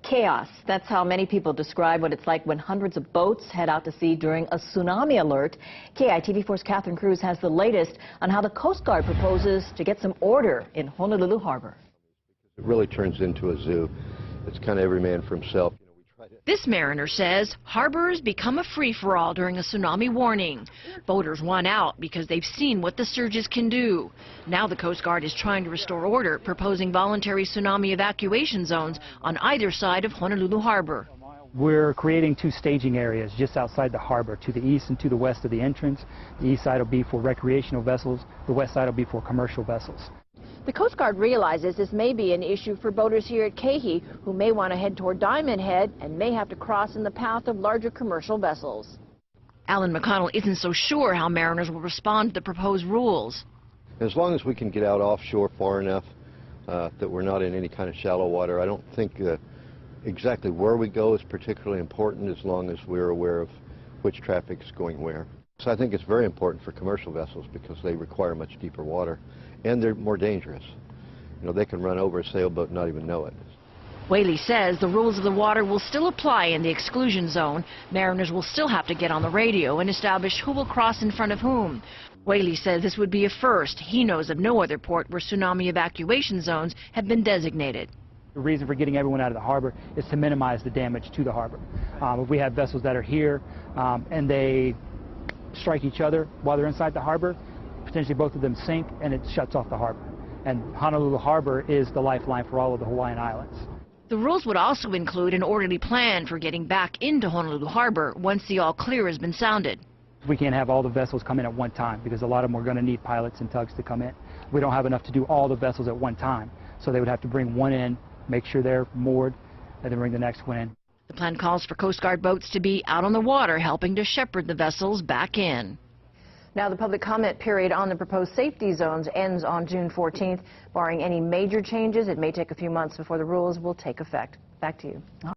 Chaos. That's how many people describe what it's like when hundreds of boats head out to sea during a tsunami alert. KITV4's Catherine Cruz has the latest on how the Coast Guard proposes to get some order in Honolulu Harbor. It really turns into a zoo. It's kind of every man for himself. This mariner says harbors become a free-for-all during a tsunami warning. Boaters want out because they've seen what the surges can do. Now the Coast Guard is trying to restore order, proposing voluntary tsunami evacuation zones on either side of Honolulu Harbor. We're creating two staging areas just outside the harbor, to the east and to the west of the entrance. The east side will be for recreational vessels. The west side will be for commercial vessels. The Coast Guard realizes this may be an issue for boaters here at Kehi, who may want to head toward Diamond Head and may have to cross in the path of larger commercial vessels. Alan McConnell isn't so sure how mariners will respond to the proposed rules. As long as we can get out offshore far enough that we're not in any kind of shallow water, I don't think exactly where we go is particularly important, as long as we're aware of which traffic is going where. So I think it's very important for commercial vessels because they require much deeper water and they're more dangerous. You know, they can run over a sailboat and not even know it. Whaley says the rules of the water will still apply in the exclusion zone. Mariners will still have to get on the radio and establish who will cross in front of whom. Whaley says this would be a first. He knows of no other port where tsunami evacuation zones have been designated. The reason for getting everyone out of the harbor is to minimize the damage to the harbor. If we have vessels that are here and they strike each other while they're inside the harbor, potentially both of them sink and it shuts off the harbor. And Honolulu Harbor is the lifeline for all of the Hawaiian Islands. The rules would also include an orderly plan for getting back into Honolulu Harbor once the all clear has been sounded. We can't have all the vessels come in at one time because a lot of them are going to need pilots and tugs to come in. We don't have enough to do all the vessels at one time, so they would have to bring one in, make sure they're moored, and then bring the next one in. The plan calls for Coast Guard boats to be out on the water helping to shepherd the vessels back in. Now, the public comment period on the proposed safety zones ends on June 14th. Barring any major changes, it may take a few months before the rules will take effect. Back to you.